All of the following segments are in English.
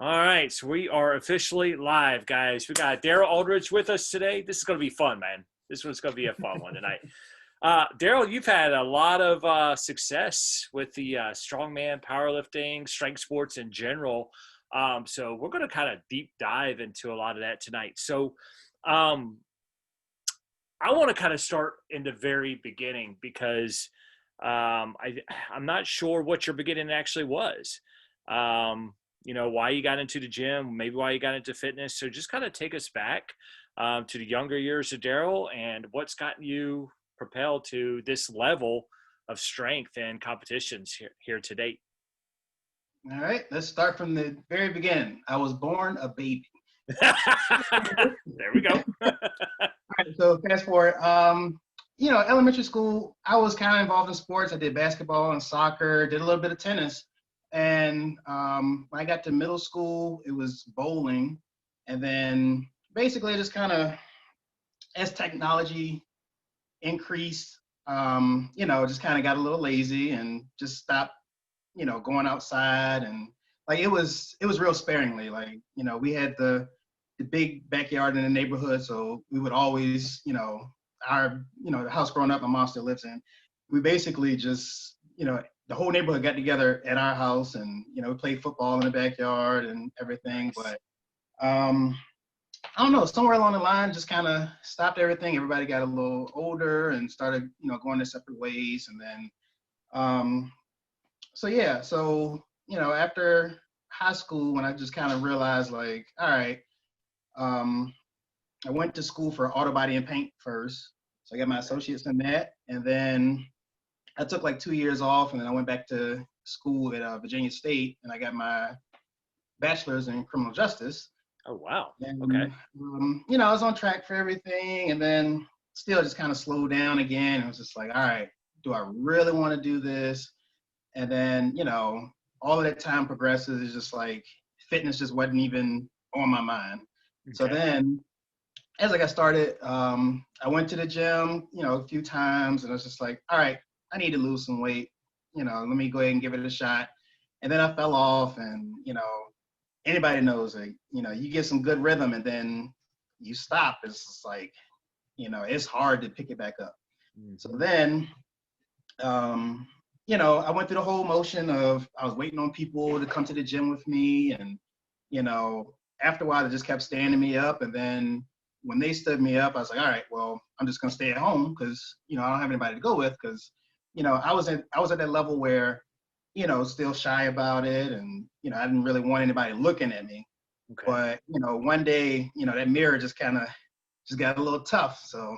All right, so we are officially live, guys. We got Darryl Aldridge with us today. This is going to be fun, man. This one's going to be a fun one tonight. Darryl, you've had a lot of success with the strongman, powerlifting, strength sports in general. So we're going to kind of deep dive into a lot of that tonight. So um, I want to kind of start in the very beginning because I'm not sure what your beginning actually was. Why you got into the gym, maybe why you got into fitness. So just kind of take us back to the younger years of Darryl and what's gotten you propelled to this level of strength and competitions here to date. All right, let's start from the very beginning. I was born a baby. There we go. All right, so fast forward. Elementary school, I was kind of involved in sports. I did basketball and soccer, did a little bit of tennis. And when I got to middle school, it was bowling. And then basically just kind of as technology increased, just kind of got a little lazy and just stopped, going outside. And like it was real sparingly. Like, we had the big backyard in the neighborhood. So we would always, the house growing up, my mom still lives in, we basically just, the whole neighborhood got together at our house and, we played football in the backyard and everything. But I don't know, somewhere along the line, just kind of stopped everything. Everybody got a little older and started, going their separate ways. And then, after high school, when I just kind of realized like, all right, I went to school for auto body and paint first. So I got my associates in that. And then I took like 2 years off and then I went back to school at Virginia State and I got my bachelor's in criminal justice. Oh, wow. And, Okay. I was on track for everything and then still just kind of slowed down again. It was just like, all right, do I really want to do this? And then, all of that time progresses. It's just like fitness just wasn't even on my mind. Okay. So then as I got started, I went to the gym, a few times and I was just like, all right, I need to lose some weight. Let me go ahead and give it a shot. And then I fell off and, anybody knows it, you get some good rhythm and then you stop. It's just like, it's hard to pick it back up. Mm-hmm. So then, I went through the whole motion of I was waiting on people to come to the gym with me. And, after a while, they just kept standing me up. And then when they stood me up, I was like, all right, well, I'm just going to stay at home because, I don't have anybody to go with because, I was at that level where, still shy about it. And, I didn't really want anybody looking at me. Okay. But, one day, that mirror just kind of just got a little tough. So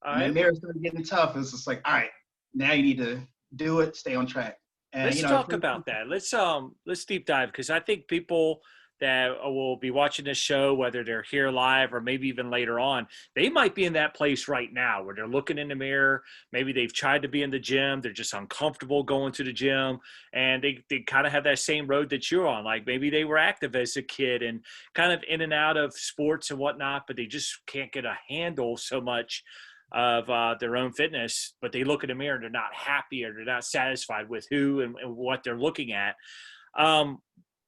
when that mirror started getting tough, it's just like, all right, now you need to do it, stay on track. And, let's talk about that. Let's deep dive because I think people that will be watching this show, whether they're here live or maybe even later on, they might be in that place right now where they're looking in the mirror. Maybe they've tried to be in the gym. They're just uncomfortable going to the gym and they kind of have that same road that you're on. Like maybe they were active as a kid and kind of in and out of sports and whatnot, but they just can't get a handle so much of their own fitness, but they look in the mirror and they're not happy or they're not satisfied with who and what they're looking at.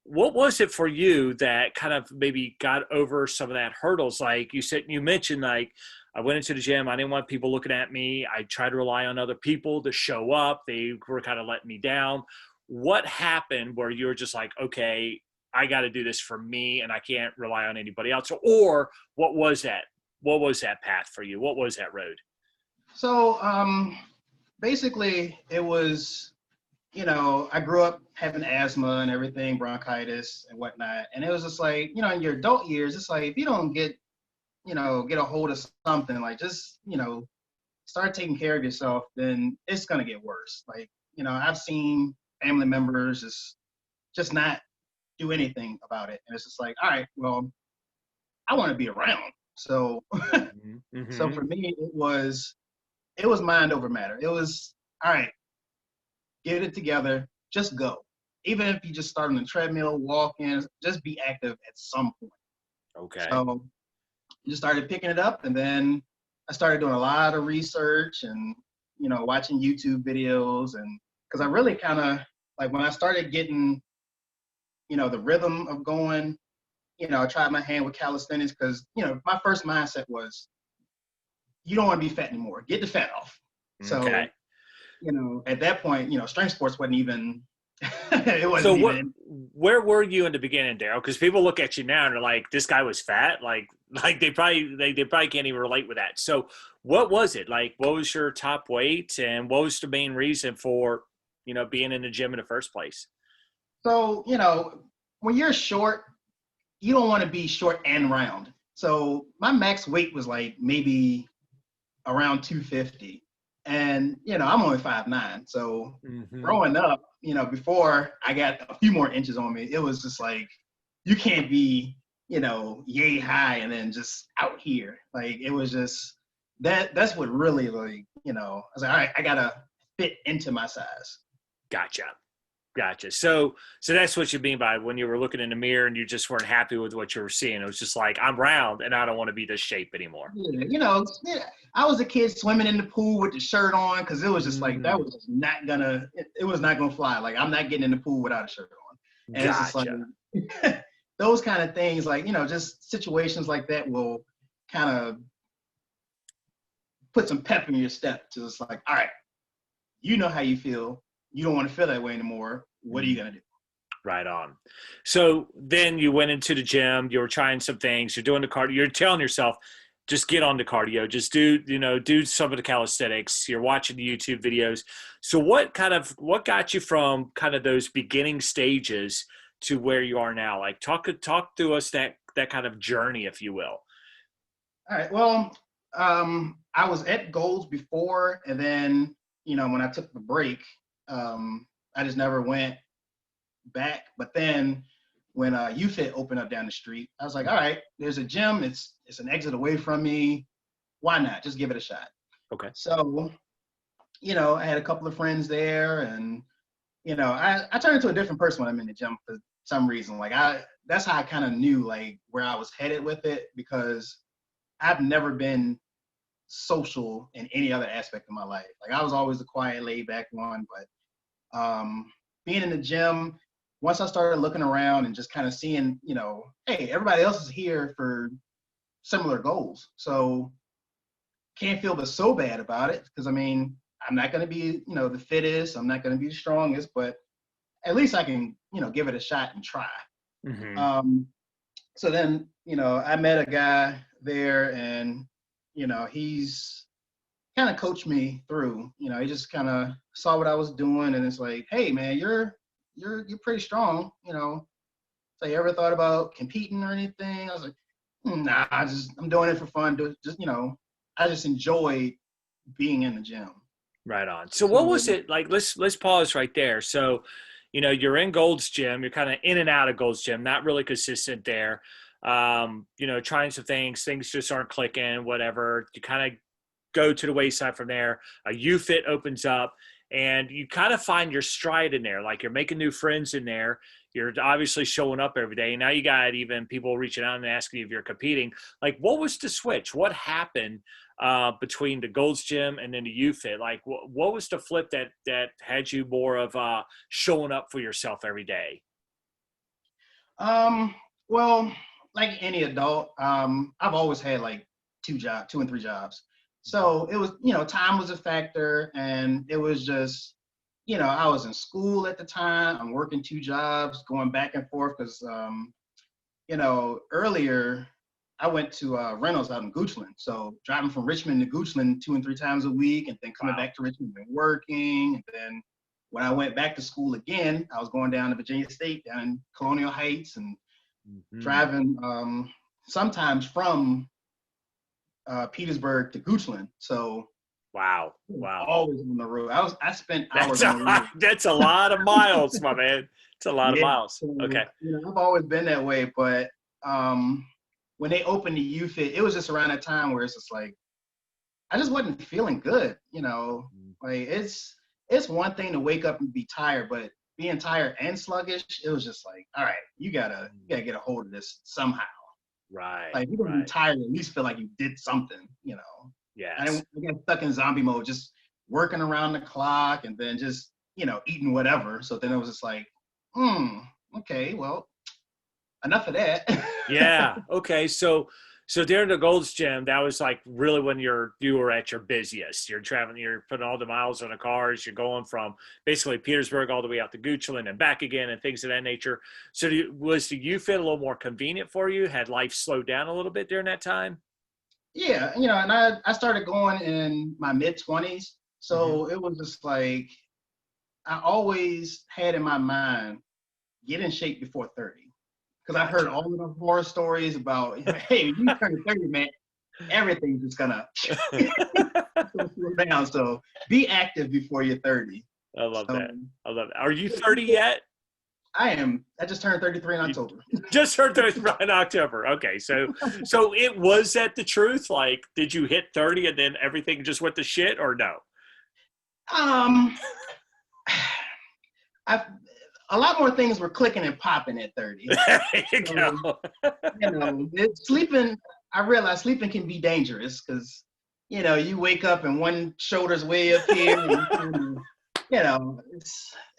What was it for you that kind of maybe got over some of that hurdles? Like you mentioned, like I went into the gym. I didn't want people looking at me. I tried to rely on other people to show up. They were kind of letting me down. What happened where you were just like, okay, I got to do this for me and I can't rely on anybody else? Or what was that? What was that path for you? What was that road? So basically it was, I grew up having asthma and everything, bronchitis and whatnot. And it was just like, in your adult years, it's like, if you don't get a hold of something, like just, start taking care of yourself, then it's going to get worse. Like, I've seen family members just not do anything about it. And it's just like, all right, well, I want to be around. So, mm-hmm. So for me, it was mind over matter. It was, all right, get it together, just go. Even if you just start on the treadmill, walking, just be active at some point. Okay. So just started picking it up, and then I started doing a lot of research and, watching YouTube videos. And because I really kind of, like when I started getting the rhythm of going. I tried my hand with calisthenics because, my first mindset was, you don't want to be fat anymore. Get the fat off. So, Okay. at that point, strength sports wasn't even, it So wasn't even. where were you in the beginning, Darryl? Because people look at you now and they're like, this guy was fat. Like they probably can't even relate with that. So what was it? Like, what was your top weight and what was the main reason for, being in the gym in the first place? So, when you're short, you don't want to be short and round. So my max weight was like maybe around 250. And, I'm only 5'9". So Mm-hmm. growing up, before I got a few more inches on me, it was just like, you can't be, yay high and then just out here. Like, it was just, that's what really, like, I was like, all right, I got to fit into my size. Gotcha. So that's what you mean by when you were looking in the mirror and you just weren't happy with what you were seeing. It was just like, I'm round and I don't want to be this shape anymore. Yeah, yeah, I was a kid swimming in the pool with the shirt on because it was just like, that was just not gonna, it was not gonna fly. Like, I'm not getting in the pool without a shirt on. And it's just like, Gotcha. those kind of things, like, just situations like that will kind of put some pep in your step to just like, all right, you know how you feel. You don't want to feel that way anymore. What are you going to do? Right on. So then you went into the gym, you were trying some things, you're doing the cardio, you're telling yourself, just get on the cardio, just do some of the calisthenics, you're watching the YouTube videos. So what got you from kind of those beginning stages to where you are now? Like talk through us that kind of journey, if you will. All right. Well, I was at Gold's before, and then, when I took the break, I just never went back. But then when UFIT opened up down the street, I was like, all right, there's a gym. It's an exit away from me. Why not? Just give it a shot. Okay. So, I had a couple of friends there, and, I turned into a different person when I'm in the gym for some reason. Like, that's how I kind of knew, like, where I was headed with it, because I've never been social in any other aspect of my life. Like, I was always a quiet, laid back one, but being in the gym, once I started looking around and just kind of seeing, hey, everybody else is here for similar goals. So can't feel but so bad about it, because, I mean, I'm not going to be, the fittest. I'm not going to be the strongest, but at least I can, give it a shot and try. Mm-hmm. So then, I met a guy there, and, he's kind of coached me through. He just kind of saw what I was doing, and it's like, hey, man, you're pretty strong. So you ever thought about competing or anything? I was like, nah, I'm doing it for fun. I just enjoy being in the gym. Right on. So what So was it like? Let's pause right there. So, you're in Gold's Gym. You're kind of in and out of Gold's Gym, not really consistent there. Trying some things just aren't clicking. Whatever. You kind of go to the wayside from there. A UFIT opens up, and you kind of find your stride in there. Like, you're making new friends in there. You're obviously showing up every day. Now you got even people reaching out and asking you if you're competing. Like, what was the switch? What happened between the Gold's Gym and then the UFIT? Like, what was the flip that had you more of showing up for yourself every day? well, like any adult, I've always had like 2 and 3 jobs. So it was, time was a factor, and it was just, I was in school at the time. I'm working 2 jobs, going back and forth because, earlier I went to Reynolds out in Goochland. So driving from Richmond to Goochland 2 and 3 times a week, and then coming Wow. back to Richmond and working. And then when I went back to school again, I was going down to Virginia State, down in Colonial Heights, and Mm-hmm. driving sometimes from Petersburg to Goochland. So Wow. Wow. always on the road. I spent That's hours on the road. that's a lot of miles, my man. It's a lot of Yeah. miles. So, Okay. I've always been that way. But when they opened the UFIT, it was just around that time where it's just like, I just wasn't feeling good. Like, it's one thing to wake up and be tired, but being tired and sluggish, it was just like, all right, you gotta get a hold of this somehow. Right. Like, you're gonna be Right. tired, at least feel like you did something. I Yes. didn't get stuck in zombie mode, just working around the clock and then just, eating whatever. So then it was just like, okay, well, enough of that. Yeah. Okay. So during the Gold's Gym, that was like really when you were at your busiest. You're traveling, you're putting all the miles on the cars. You're going from basically Petersburg all the way out to Goochland and back again, and things of that nature. So was the U fit a little more convenient for you? Had life slowed down a little bit during that time? Yeah, and I started going in my mid 20s. Hmm. So it was just like I always had in my mind, get in shape before 30. Because I heard Gotcha. all of the horror stories about, hey, when you turn 30, man, everything's just gonna slow down. So be active before you're 30. I love So that. I love it. Are you 30 yet? I just turned 33 in You October. just heard that right in October. Okay, so it was that the truth? Like, did you hit 30 and then everything just went to shit, or no? Um, I a lot more things were clicking and popping at 30. There you So, go. sleeping, I realized sleeping can be dangerous because, you wake up and one shoulder's way up here and you kind of,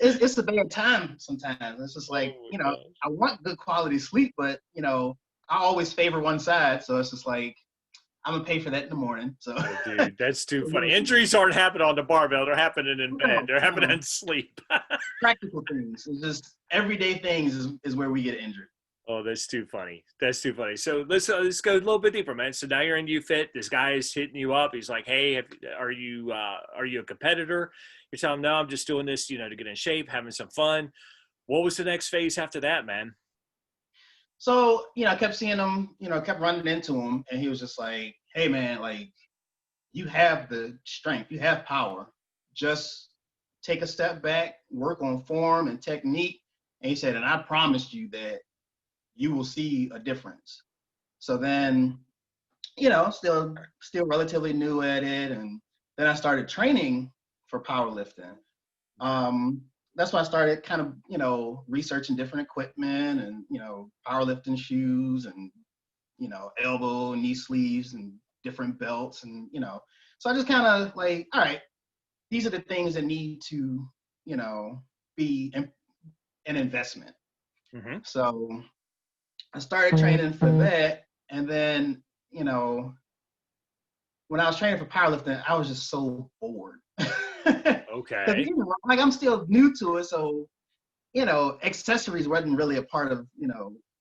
it's a bad time sometimes. It's just like, Oh my gosh. I want good quality sleep, but, I always favor one side. So it's just like, I'm going to pay for that in the morning. So, Oh, dude, that's too funny. Injuries aren't happening on the barbell; they're happening in bed. no, They're happening no, in sleep. practical things. It's just everyday things is where we get injured. Oh, that's too funny. That's too funny. So let's go a little bit deeper, man. So now you're in UFit. This guy is hitting you up. He's like, "Hey, are you a competitor?" You're telling him, "No, I'm just doing this, to get in shape, having some fun." What was the next phase after that, man? So, I kept seeing him, kept running into him, and he was just like, hey, man, like, you have the strength, you have power. Just take a step back, work on form and technique. And he said, and I promised you that you will see a difference. So then, still relatively new at it. And then I started training for powerlifting. Um, that's why I started kind of, researching different equipment and, powerlifting shoes and, elbow, knee sleeves and different belts. And, so I just kind of like, all right, these are the things that need to, be an investment. Mm-hmm. So I started training for that. And then, when I was training for powerlifting, I was just so bored. Because, Okay. like I'm still new to it. So accessories wasn't really a part of,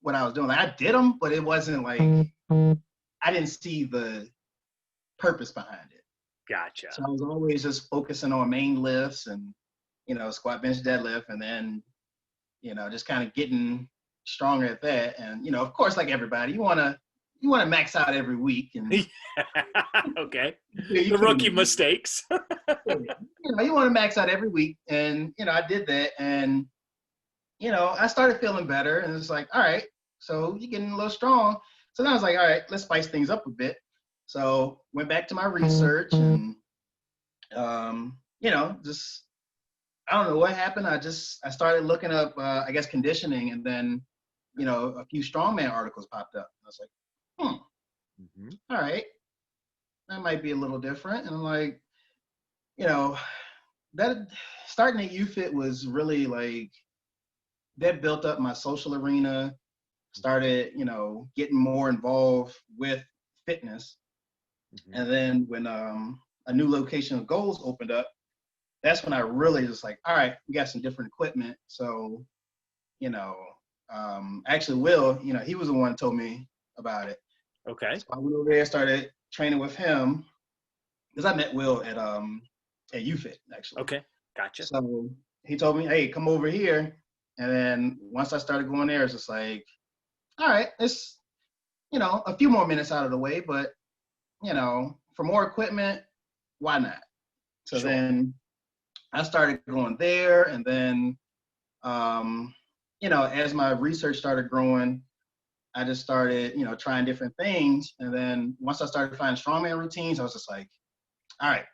what I was doing. Like I did them, but it wasn't like I didn't see the purpose behind it. Gotcha. So I was always just focusing on main lifts and, squat, bench, deadlift, and then, just kind of getting stronger at that. And, of course, like everybody, you want to max out every week, and Okay. you The can't rookie do mistakes. it. You want to max out every week, and I did that, and I started feeling better, and it's like, all right, so you're getting a little strong. So then I was like, all right, let's spice things up a bit. So went back to my research, and just I don't know what happened. I started looking up, I guess, conditioning, and then a few strongman articles popped up. I was like, Mm-hmm. all right, that might be a little different. And I'm like, you know, that starting at UFit was really like that built up my social arena, started, getting more involved with fitness. Mm-hmm. And then when a new location of goals opened up, that's when I really was like, all right, we got some different equipment. So, you know, actually Will, he was the one who told me about it. Okay. So I went over there, started training with him because I met Will at UFit actually. Okay. Gotcha. So he told me, hey, come over here. And then once I started going there, it's just like, all right, it's, a few more minutes out of the way, but, for more equipment, why not? So Sure. then I started going there. And then, as my research started growing, I just started, trying different things. And then once I started finding strongman routines, I was just like, all right,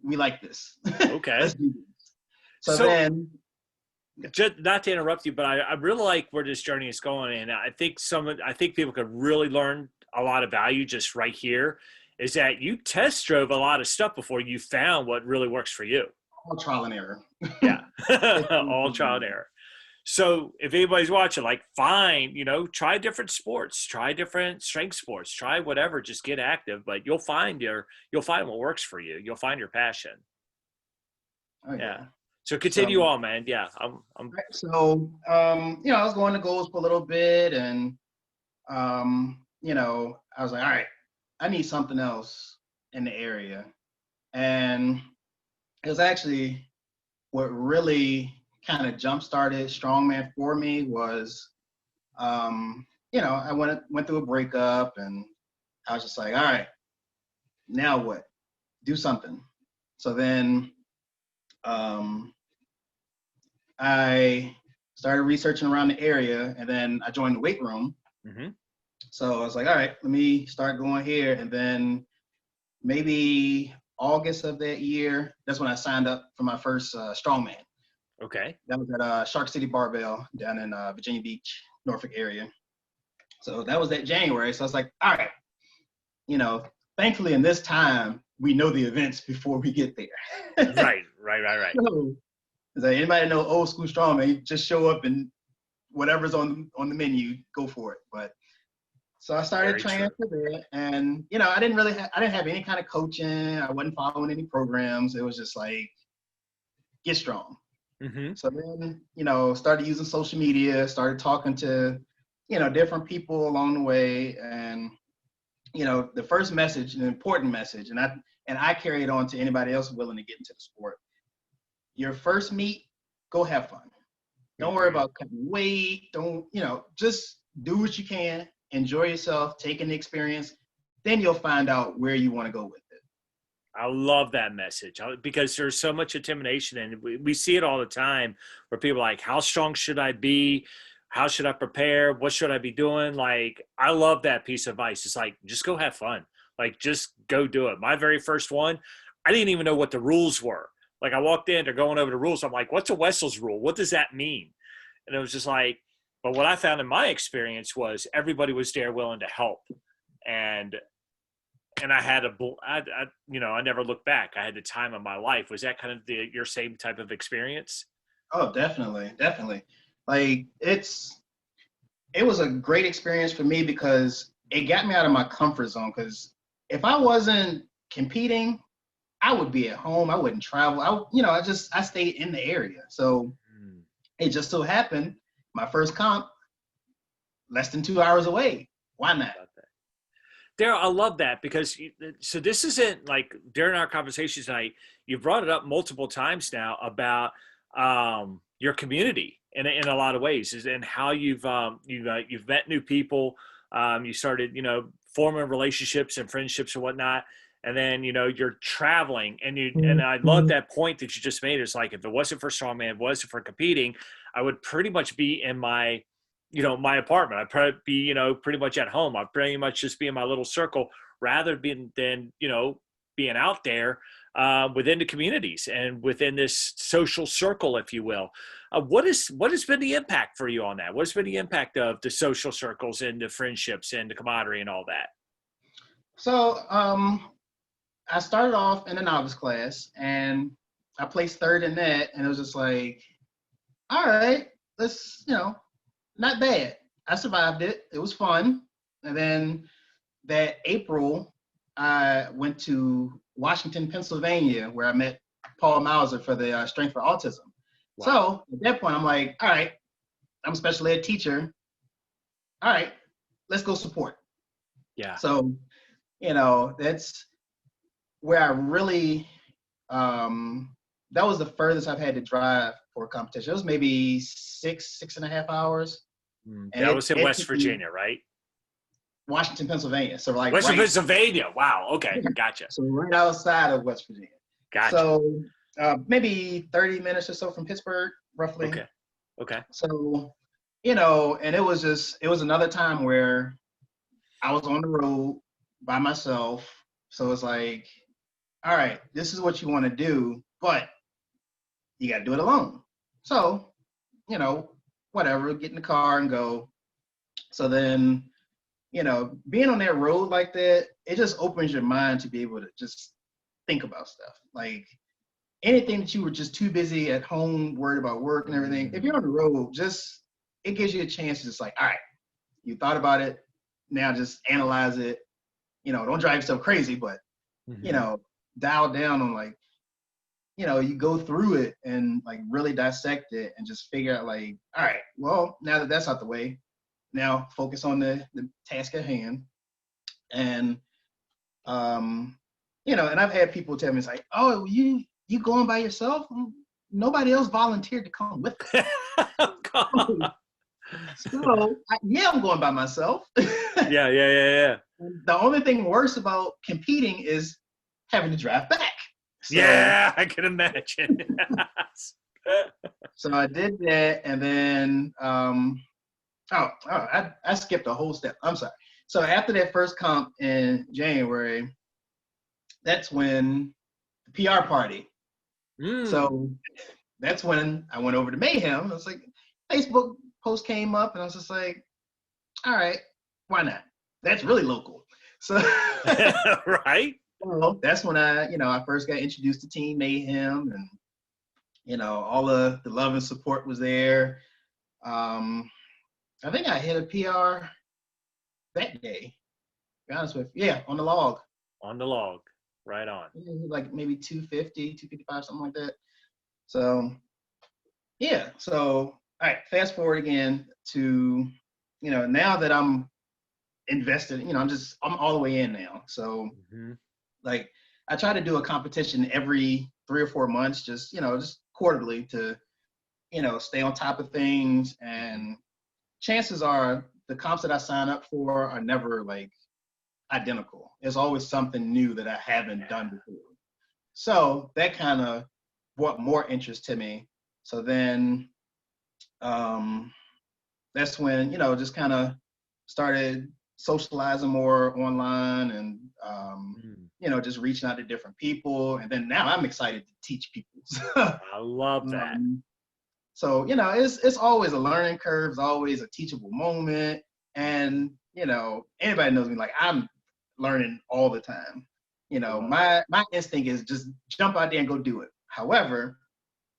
we like this. Let's Okay. do this. So So then, just not to interrupt you, but I really like where this journey is going, and I think people could really learn a lot of value just right here. Is that you test drove a lot of stuff before you found what really works for you? all trial and error. Yeah, It's all all trial and trial and error. error. So if anybody's watching, like, fine, try different sports, try different strength sports, try whatever, just get active, but you'll find what works for you. You'll find your passion. Oh Yeah. yeah. So So continue on, man. Yeah. I'm I was going to goals for a little bit, and I was like, all right, I need something else in the area. And it was actually what really kind of jump started strongman for me was, I went through a breakup, and I was just like, all right, now what? Do something. So then I started researching around the area, and then I joined the weight room. mm-hmm. So I was like, all right, let me start going here. And then maybe August of that year, that's when I signed up for my first strongman. Okay. That was at Shark City Barbell down in Virginia Beach, Norfolk area. So that was that January. So I was like, all right, thankfully in this time, we know the events before we get there. Right. So, like, anybody know old school strongman? You just show up and whatever's on the menu, go for it. But so I started Very training true. for that, and I didn't have any kind of coaching. I wasn't following any programs. It was just like, get strong. Mm-hmm. So then, started using social media, started talking to, different people along the way, and the first message, an important message, and I carry it on to anybody else willing to get into the sport. Your first meet, go have fun. Don't worry about cutting weight. Don't, just do what you can. Enjoy yourself, take in the experience. Then you'll find out where you want to go with it. I love that message because there's so much intimidation, and we see it all the time where people are like, how strong should I be? How should I prepare? What should I be doing? Like, I love that piece of advice. It's like, just go have fun. Like, just go do it. My very first one, I didn't even know what the rules were. Like, I walked in, they're going over the rules. I'm like, what's a Wessel's rule? What does that mean? And it was just like, but what I found in my experience was everybody was there willing to help. And I had I never looked back. I had the time of my life. Was that kind of your same type of experience? Oh, definitely. Like, it was a great experience for me because it got me out of my comfort zone. Because if I wasn't competing, I would be at home. I wouldn't travel. I stayed in the area. So it just so happened my first comp, less than 2 hours away. Why not? Darryl, I love that because so this isn't like during our conversations tonight, you brought it up multiple times now about your community in a lot of ways, and how you've met new people, you started forming relationships and friendships and whatnot, and then you're traveling, and I love that point that you just made. It's like, if it wasn't for strongman, it wasn't for competing, I would pretty much be in my my apartment. I'd probably be, pretty much at home. I'd pretty much just be in my little circle rather than being out there within the communities and within this social circle, if you will. What has been the impact for you on that? What's been the impact of the social circles and the friendships and the camaraderie and all that? So I started off in a novice class, and I placed third in that, and it was just like, all right, let's, not bad. I survived it. It was fun. And then that April, I went to Washington, Pennsylvania, where I met Paul Mauser for the Strength for Autism. Wow. So at that point, I'm like, all right, I'm a special ed teacher. All right, let's go support. Yeah. So, that's where I really, that was the furthest I've had to drive for a competition. It was maybe 6.5 hours. That was in West Virginia, right? Washington, Pennsylvania. So like Western Pennsylvania. Wow. Okay. Gotcha. So right outside of West Virginia. Gotcha. So maybe 30 minutes or so from Pittsburgh, roughly. Okay. So, and it was another time where I was on the road by myself. So it's like, all right, this is what you want to do, but you got to do it alone. So, whatever, get in the car and go. So then, being on that road like that, it just opens your mind to be able to just think about stuff. Like, anything that you were just too busy at home, worried about work and everything, if you're on the road, it gives you a chance to just like, all right, you thought about it, now just analyze it. Don't drive yourself crazy, but dial down on like, you go through it and like really dissect it and just figure out like, all right, well, now that that's out the way, now focus on the task at hand. And and I've had people tell me, it's like, oh, you going by yourself? Nobody else volunteered to come with us. So yeah, I'm going by myself. Yeah. The only thing worse about competing is having to drive back. So, yeah, I can imagine. So I did that, and then I skipped a whole step. I'm sorry. So after that first comp in January, that's when the PR party. So that's when I went over to Mayhem. I was like, Facebook post came up, and I was just like, all right, why not? That's really local. So right. Well, that's when I first got introduced to Team Mayhem, and all the love and support was there. I think I hit a PR that day. To be honest with you, yeah, on the log. On the log, right on. Like maybe 250, 255, something like that. So yeah, so all right, fast forward again to now that I'm invested, I'm all the way in now. So like I try to do a competition every 3 or 4 months, just quarterly to stay on top of things. And chances are the comps that I sign up for are never like identical. There's always something new that I haven't done before. So that kind of brought more interest to me. So then that's when just kind of started socializing more online and just reaching out to different people. And then now I'm excited to teach people. I love that. So it's always a learning curve. It's always a teachable moment. And anybody knows me, like I'm learning all the time. My instinct is just jump out there and go do it. However,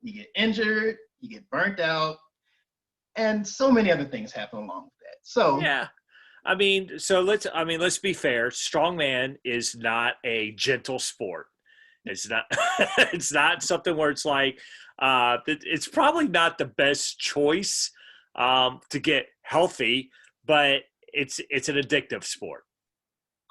you get injured, you get burnt out, and so many other things happen along with that. So yeah. Let's be fair. Strongman is not a gentle sport. It's not. It's not something where it's like. It's probably not the best choice to get healthy, but it's an addictive sport.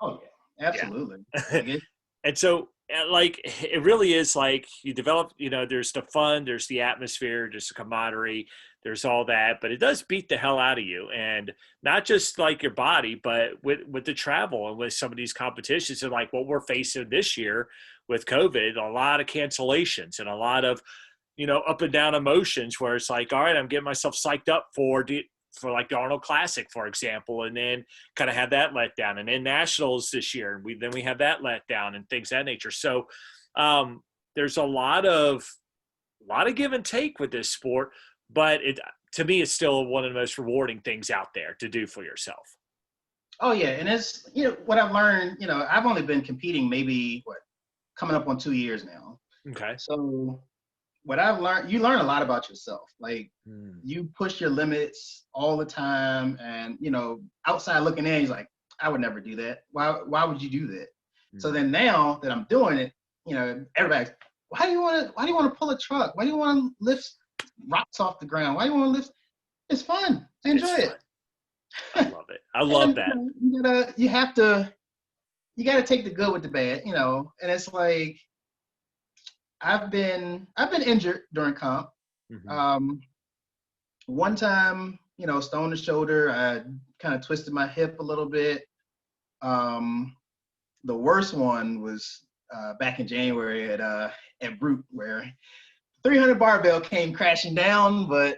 Oh yeah, absolutely. Yeah. And so, like, it really is like you develop. There's the fun, there's the atmosphere, there's the camaraderie. There's all that, but it does beat the hell out of you, and not just like your body, but with the travel and with some of these competitions, and like what we're facing this year with COVID, a lot of cancellations and a lot of up and down emotions. Where it's like, all right, I'm getting myself psyched up for like the Arnold Classic, for example, and then kind of have that let down, and then Nationals this year, and then we have that let down and things of that nature. So there's a lot of give and take with this sport. But to me, it's still one of the most rewarding things out there to do for yourself. Oh yeah, and it's what I've learned. I've only been competing maybe coming up on 2 years now. Okay. So what I've learned, you learn a lot about yourself. Like you push your limits all the time, and outside looking in, he's like, I would never do that. Why would you do that? So then now that I'm doing it, everybody's, why do you want to pull a truck? Why do you want to lift rocks off the ground? Why do you want to lift? It's fun. Enjoy it. I love it. I love that. You got to take the good with the bad, and it's like I've been injured during comp. One time, stone to shoulder, I kind of twisted my hip a little bit. The worst one was back in January at Brute, where 300 barbell came crashing down, but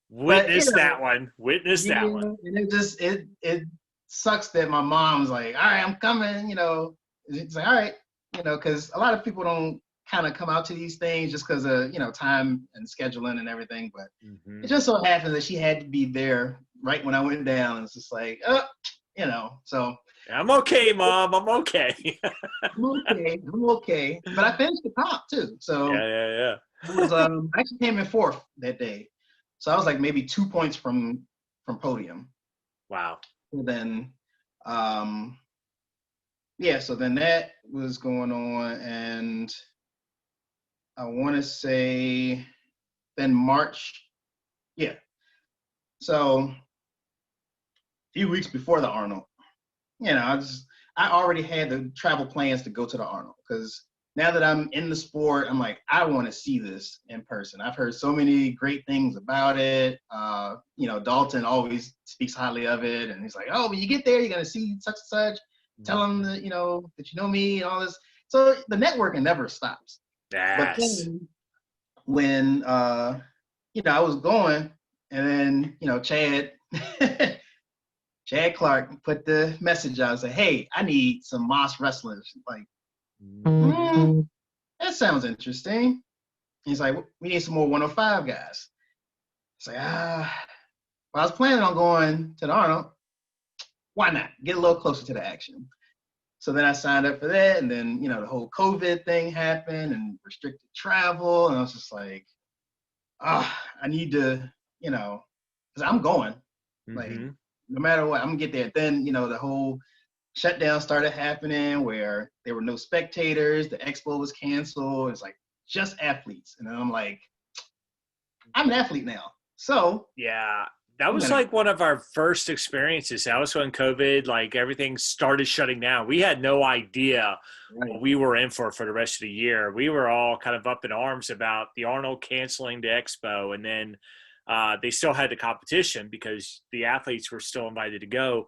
Witness that one. And it sucks that my mom's like, all right, I'm coming, it's like, all right, because a lot of people don't kind of come out to these things just because of, time and scheduling and everything. But it just so happens that she had to be there right when I went down. It's just like, oh, So I'm okay, Mom. I'm okay. I'm okay. But I finished the top too. So Yeah. I actually came in fourth that day. So I was like maybe 2 points from podium. Wow. And then so then that was going on, and I want to say then March. Yeah. So a few weeks before the Arnold, I already had the travel plans to go to the Arnold, because now that I'm in the sport, I'm like, I want to see this in person. I've heard so many great things about it. Dalton always speaks highly of it, and he's like, oh, when you get there, you're gonna see such and such. Tell them that that you know me and all this. So the networking never stops. But Yes. then when I was going, and then Chad Chad Clark put the message out and said, hey, I need some Moss wrestlers. Like, that sounds interesting. He's like, we need some more 105 guys. It's like, I was planning on going to the Arnold. Why not? Get a little closer to the action. So then I signed up for that, and then, the whole COVID thing happened and restricted travel. And I was just like, I need to, because I'm going. Like, no matter what, I'm going to get there. Then, the whole shutdown started happening where there were no spectators. The expo was canceled. It's like just athletes. And then I'm like, I'm an athlete now. So yeah, that was like one of our first experiences. That was when COVID, like everything started shutting down. We had no idea what we were in for the rest of the year. We were all kind of up in arms about the Arnold canceling the expo, and then they still had the competition because the athletes were still invited to go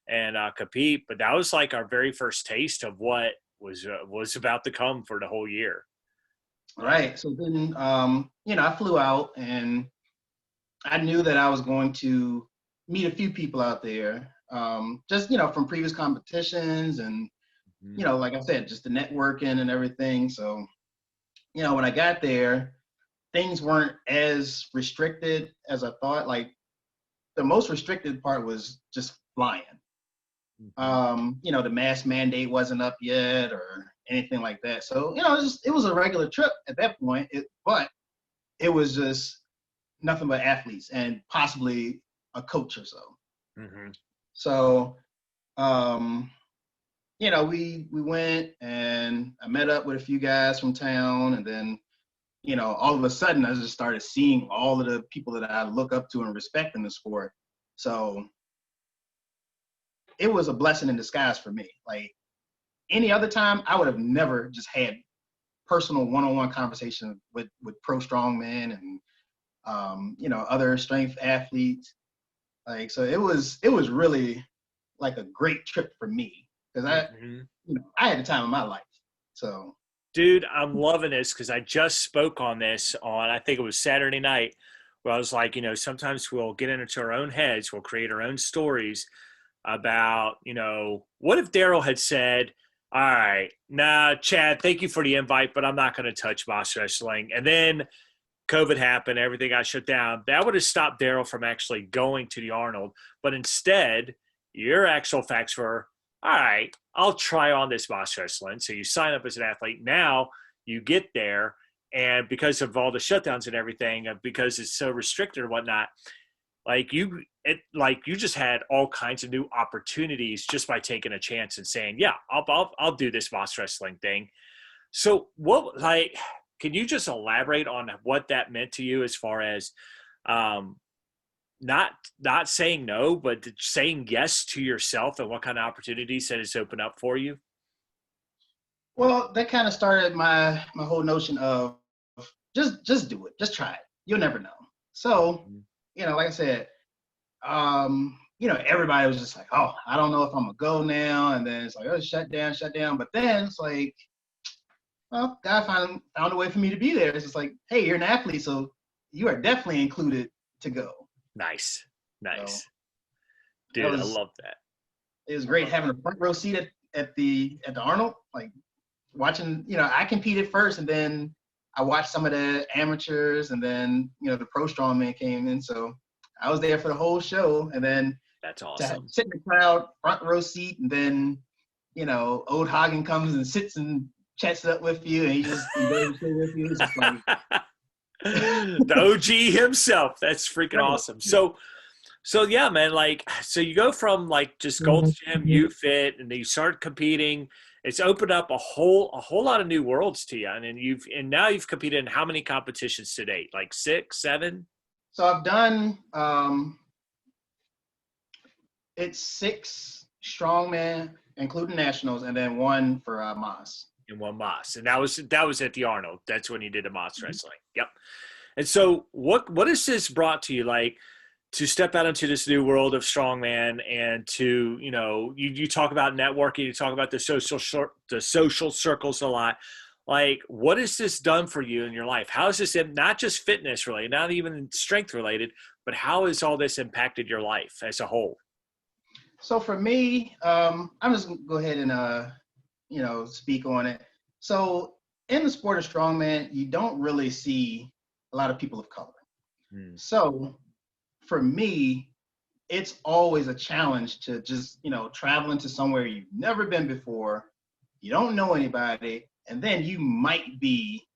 and compete. But that was like our very first taste of what was about to come for the whole year. Right. So then, I flew out, and I knew that I was going to meet a few people out there, just, from previous competitions and, like I said, just the networking and everything. So, when I got there, things weren't as restricted as I thought. Like, the most restricted part was just flying. The mask mandate wasn't up yet or anything like that. So, it was a regular trip at that point, but it was just nothing but athletes and possibly a coach or so. So, we went, and I met up with a few guys from town, and then, all of a sudden I just started seeing all of the people that I look up to and respect in the sport. So it was a blessing in disguise for me. Like, any other time, I would have never just had personal one-on-one conversation with pro strongmen and other strength athletes. Like, so it was really like a great trip for me, because I had the time of my life. So, dude, I'm loving this, because I just spoke on this on, I think it was Saturday night, where I was like, sometimes we'll get into our own heads, we'll create our own stories about, what if Darryl had said, all right, nah, Chad, thank you for the invite, but I'm not going to touch boss wrestling. And then COVID happened, everything got shut down. That would have stopped Darryl from actually going to the Arnold. But instead, your actual facts were, all right, I'll try on this boss wrestling. So you sign up as an athlete. Now you get there, and because of all the shutdowns and everything, because it's so restricted and whatnot, you just had all kinds of new opportunities just by taking a chance and saying, yeah, I'll do this boss wrestling thing. So can you just elaborate on what that meant to you, as far as not saying no, but saying yes to yourself, and what kind of opportunities that has opened up for you? Well, that kind of started my whole notion of just do it, just try it. You'll never know. So, like I said, everybody was just like, oh, I don't know if I'm gonna go now. And then it's like, oh, shut down. But then it's like, well, God found a way for me to be there. It's just like, hey, you're an athlete, so you are definitely included to go. Nice. So, dude, I love that. It was great having a front row seat at the Arnold, like watching, I competed first, and then I watched some of the amateurs, and then, the pro strongman came in. So I was there for the whole show. And then That's to awesome. sit in the crowd, front row seat, and then, old Hagen comes and sits and chats it up with you, and he just enjoys the show with you. It's just like, The OG himself. That's freaking right. awesome. So yeah, man, like, so you go from like just Gold's Gym, you fit, and then you start competing. It's opened up a whole lot of new worlds to you. And then now you've competed in how many competitions to date? Like 6, 7? So I've done, it's 6 strongman, including nationals, and then 1 for Moss. In one Moss. And that was at the Arnold. That's when you did the Moss wrestling. Yep. And so what has this brought to you? Like, to step out into this new world of strongman, and to, you talk about networking, you talk about the social circles a lot. Like, what has this done for you in your life? How has this, not just fitness related, not even strength related, but how has all this impacted your life as a whole? So for me, I'm just gonna go ahead and speak on it. So in the sport of strongman, you don't really see a lot of people of color. So for me, it's always a challenge to just, travel into somewhere you've never been before, you don't know anybody, and then you might be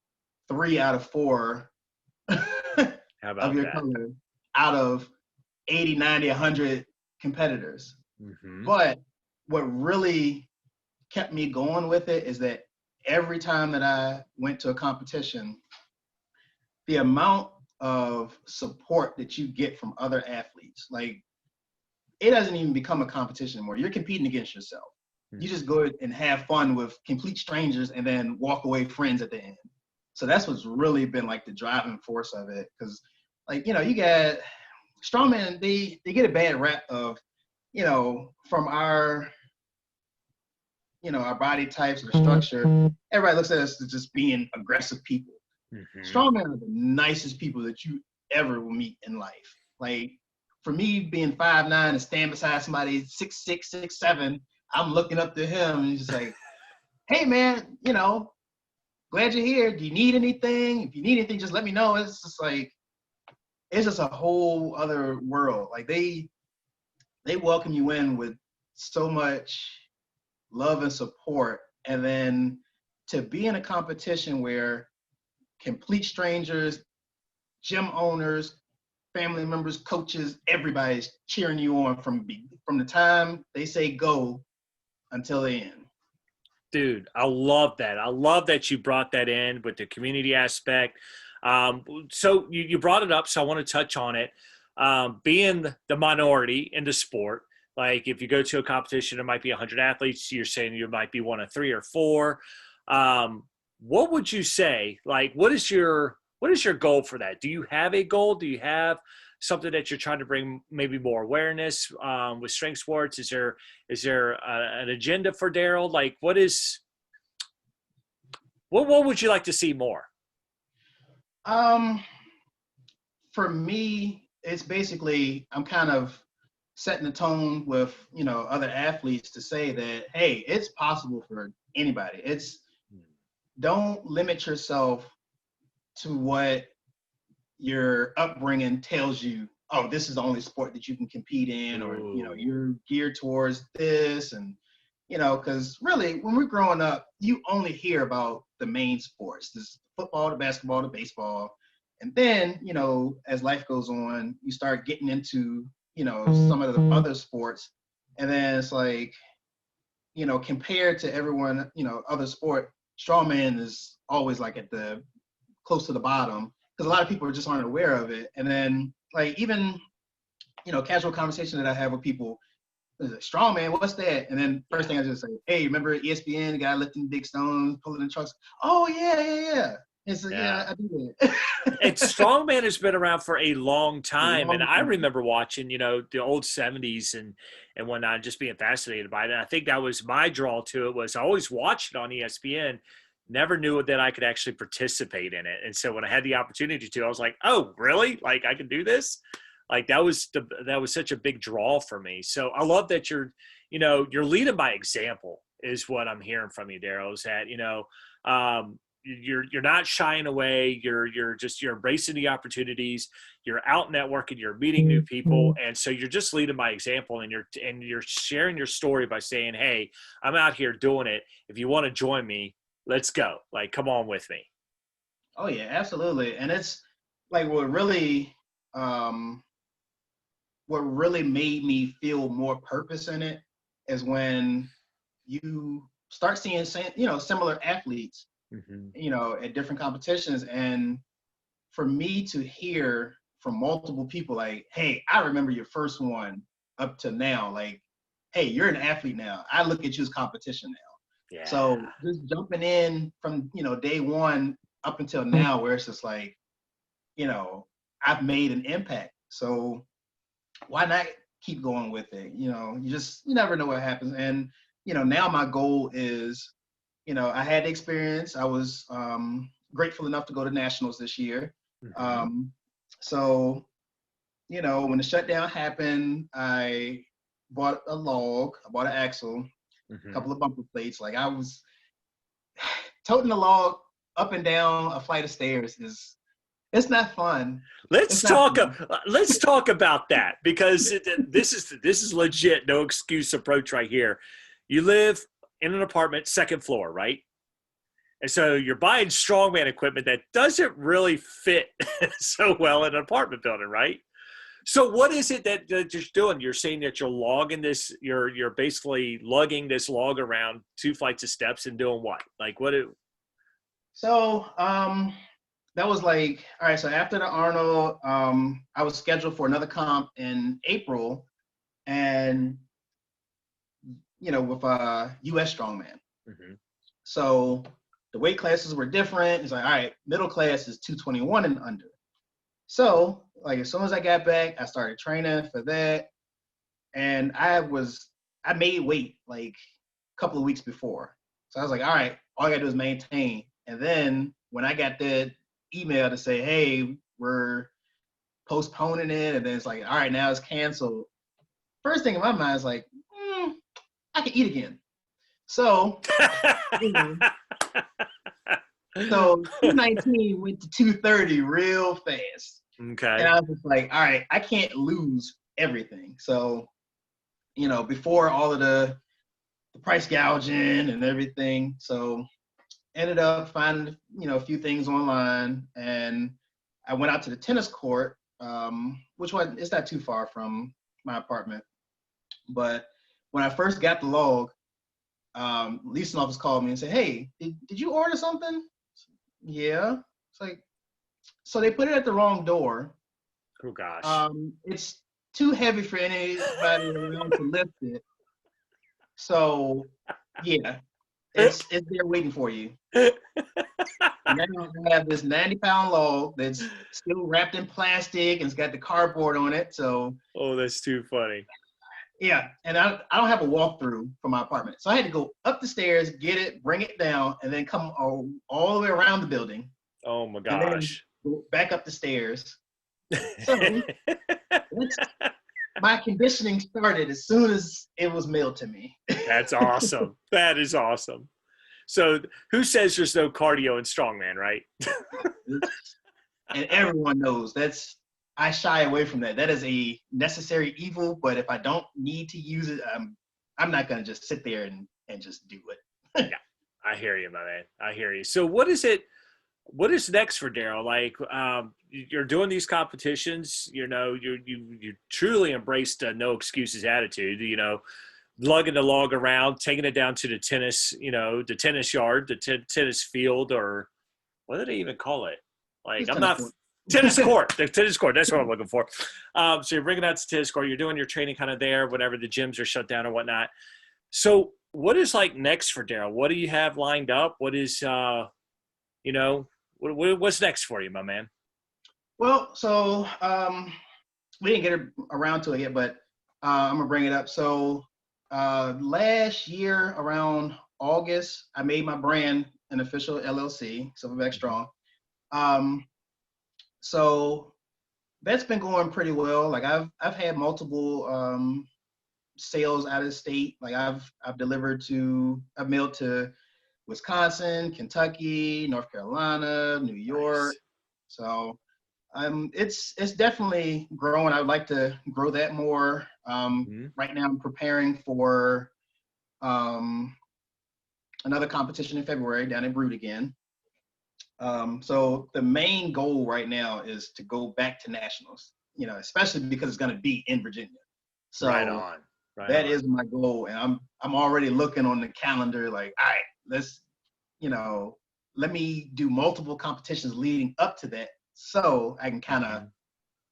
3 out of 4 How about of your that? color out of 80, 90, 100 competitors. But what really kept me going with it is that every time that I went to a competition, the amount of support that you get from other athletes, like, it doesn't even become a competition anymore. You're competing against yourself. You just go and have fun with complete strangers and then walk away friends at the end. So that's what's really been like the driving force of it. Because, like, you got strongmen, they get a bad rap of, from our, our body types or structure, everybody looks at us as just being aggressive people. Strongmen are the nicest people that you ever will meet in life. Like, for me, being 5'9" and stand beside somebody 6'6", 6'7", I'm looking up to him and he's just like, hey man, glad you're here. Do you need anything? If you need anything, just let me know. It's just like, it's just a whole other world. Like, they welcome you in with so much love and support. And then to be in a competition where complete strangers, gym owners, family members, coaches, everybody's cheering you on from the time they say go until the end. Dude, I love that. I love that you brought that in with the community aspect. So you brought it up, so I want to touch on it. Being the minority in the sport, like, if you go to a competition, there might be 100 athletes. You're saying you might be one of 3 or 4. What would you say? Like, what is your goal for that? Do you have a goal? Do you have something that you're trying to bring maybe more awareness with strength sports? Is there an agenda for Darryl? Like, what would you like to see more? For me, it's basically, I'm kind of setting the tone with, other athletes to say that, hey, it's possible for anybody. Don't limit yourself to what your upbringing tells you. Oh, this is the only sport that you can compete in, or, you're geared towards this. And, because really, when we're growing up, you only hear about the main sports, this football, the basketball, the baseball. And then, as life goes on, you start getting into, some of the other sports. And then it's like, compared to everyone, other sport, strongman is always like at the close to the bottom, because a lot of people just aren't aware of it. And then, like, even, casual conversation that I have with people, strongman, what's that? And then first thing I just say, hey, remember ESPN, the guy lifting big stones, pulling in trucks? Oh, yeah. It's like, yeah, I do that. And strongman has been around for a long time. And I Long time. remember watching, the old 70s and whatnot, just being fascinated by it. And I think that was my draw to it, was I always watched it on ESPN, never knew that I could actually participate in it. And so when I had the opportunity to, I was like, oh, really? Like, I can do this? Like, that was such a big draw for me. So I love that you're leading by example is what I'm hearing from you, Darryl, is that, you're not shying away. You're embracing the opportunities. You're out networking. You're meeting new people, and so you're just leading by example. And you're sharing your story by saying, "Hey, I'm out here doing it. If you want to join me, let's go. Like, come on with me." Oh yeah, absolutely. And it's like um, what really made me feel more purpose in it is when you start seeing, similar athletes, Mm-hmm. at different competitions. And for me to hear from multiple people, like, hey, I remember your first one up to now. Like, hey, you're an athlete now. I look at you as competition now. Yeah. So just jumping in from, day one up until now, where it's just like, I've made an impact. So why not keep going with it? You never know what happens. And, now my goal is, I had the experience. I was grateful enough to go to nationals this year. Mm-hmm. So, when the shutdown happened, I bought a log, I bought an axle, a Mm-hmm. couple of bumper plates. Like, I was toting the log up and down a flight of stairs it's not fun. Let's It's not talk. fun. Let's talk about that, because this is legit, no excuse approach right here. You live in an apartment, second floor, right? And so you're buying strongman equipment that doesn't really fit so well in an apartment building, right? So what is it that you're doing? You're saying that you're logging this. You're basically lugging this log around 2 flights of steps and doing what? Like what? So that was like, all right, so after the Arnold, I was scheduled for another comp in April, and with US strongman. Mm-hmm. So the weight classes were different. It's like, all right, middle class is 221 and under. So like as soon as I got back, I started training for that. And I made weight like a couple of weeks before. So I was like, all right, all I gotta do is maintain. And then when I got that email to say, hey, we're postponing it, and then it's like, all right, now it's canceled. First thing in my mind is like, I can eat again. So, so 219 went to 230 real fast. Okay. And I was just like, all right, I can't lose everything. So, before all of the price gouging and everything. So ended up finding, a few things online, and I went out to the tennis court, which one, it's not too far from my apartment. But when I first got the log, leasing office called me and said, hey, did you order something? Yeah. It's like, so they put it at the wrong door. Oh gosh. It's too heavy for anybody around to lift it. So yeah, it's there waiting for you. And then I have this 90-pound log that's still wrapped in plastic and it's got the cardboard on it. So Oh, that's too funny. yeah, and I don't have a walkthrough from my apartment. So I had to go up the stairs, get it, bring it down, and then come all the way around the building. Oh my And then gosh. go back up the stairs. So my conditioning started as soon as it was mailed to me. That's awesome. That is awesome. So who says there's no cardio in strongman, right? And everyone knows I shy away from that. That is a necessary evil, but if I don't need to use it, I'm not gonna just sit there and just do it. Yeah, I hear you, my man. I hear you. So what is next for Darryl? Like, you're doing these competitions, you truly embraced a no excuses attitude, lugging the log around, taking it down to the tennis yard, the tennis field, or what do they even call it? Like, I'm not tennis court, the tennis court. That's what I'm looking for. So you're bringing out to tennis court. You're doing your training kind of there, whenever the gyms are shut down or whatnot. So what is like next for Darryl? What do you have lined up? What is, what's next for you, my man? Well, so we didn't get around to it yet, but I'm gonna bring it up. So last year around August, I made my brand an official LLC, Silverback Strong. So that's been going pretty well. Like I've had multiple sales out of state. Like I've mailed to Wisconsin, Kentucky, North Carolina, New York. Nice. So it's definitely growing. I would like to grow that more. Mhm. Right now, I'm preparing for um, another competition in February down in Brood again. So the main goal right now is to go back to nationals. Especially because it's going to be in Virginia. Right So on. Right that on. is my goal, and I'm already looking on the calendar. Like, all right, let's let me do multiple competitions leading up to that, so I can kind of Mhm.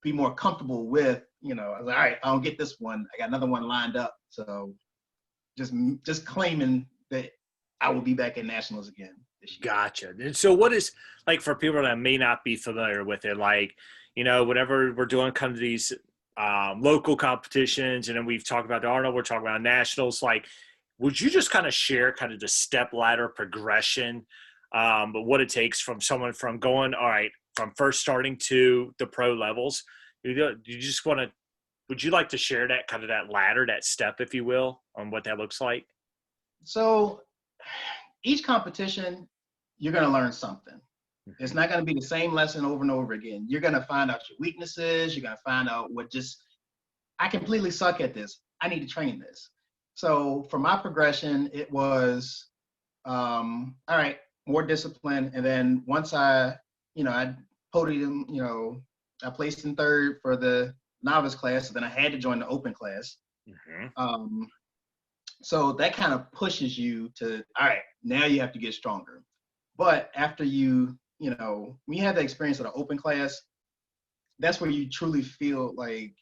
be more comfortable with, I was like, all right, I don't get this one, I got another one lined up. So just claiming that I will be back at nationals again this year. Gotcha. And so what is, like, for people that may not be familiar with it, like, whenever we're doing kind of these local competitions, and then we've talked about the Arnold, we're talking about nationals, like, would you just kind of share kind of the step ladder progression, but what it takes from someone from going, all right, from first starting to the pro levels? You just want to, would you like to share that kind of that ladder, that step, if you will, on what that looks like? So each competition, you're going to learn something. It's Mhm. not going to be the same lesson over and over again. You're going to find out your weaknesses. You're going to find out I completely suck at this. I need to train this. So for my progression, it was, all right, more discipline. And then once I podium, I placed in third for the novice class. So then I had to join the open class. Mhm. Um, so that kind of pushes you to, all right, now you have to get stronger. But after when you have the experience of the open class, that's where you truly feel like,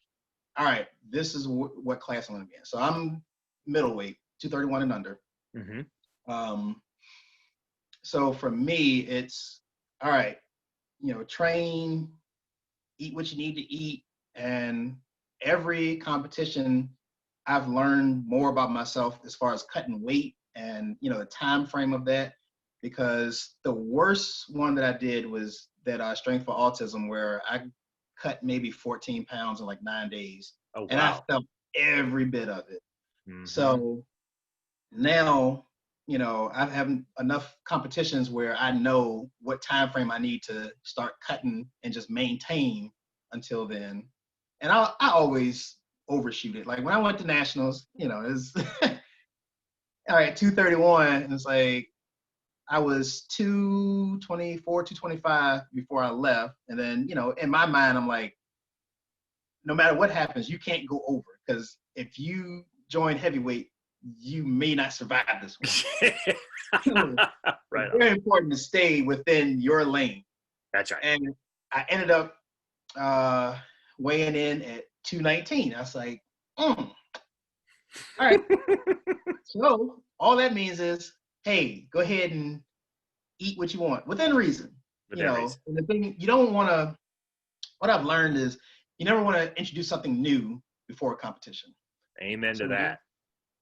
all right, this is what class I'm going to be in. So I'm middleweight, 231 and under. Mhm. Um, so for me, it's all right, train, eat what you need to eat. And every competition, I've learned more about myself as far as cutting weight and, the time frame of that. Because the worst one that I did was that Strength for Autism, where I cut maybe 14 pounds in like 9 days. Oh, And I wow. felt every bit of it. Mhm. So now, I've had enough competitions where I know what time frame I need to start cutting and just maintain until then. And I always overshoot it. Like when I went to nationals, it's all right, 231. And it's like I was 224, 225 before I left. And then, in my mind, I'm like, no matter what happens, you can't go over, because if you join heavyweight, you may not survive this one. It's Right on. very important to stay within your lane. That's right. And I ended up uh, weighing in at 219. I was like, all right. So all that means is, hey, go ahead and eat what you want within reason. Within reason. And the thing you don't want to, what I've learned is you never want to introduce something new before a competition. Amen to So that.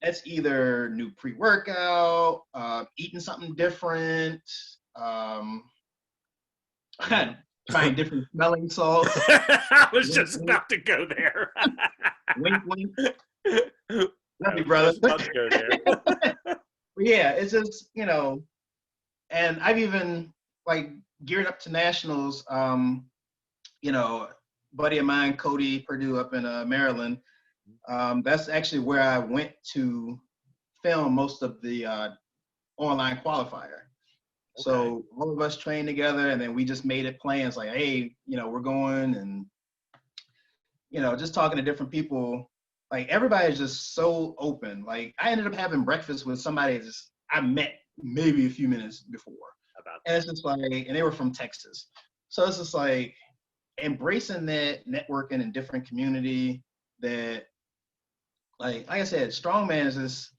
that's either new pre-workout, eating something different, um, trying different smelling salts. I was Wink, just wink, about to go there. wink, wink. Love I you, was brother. just about to go there. Yeah, it's just, and I've even like gearing up to nationals. You know, buddy of mine, Cody Purdue up in Maryland. That's actually where I went to film most of the online qualifier. Okay. So all of us trained together, and then we just made it plans like, hey, we're going, and just talking to different people. Like everybody's just so open. Like I ended up having breakfast with somebody I met maybe a few minutes before, About and that. it's just like, and they were from Texas, so it's just like embracing that networking in different community. That like I said, strongman is this.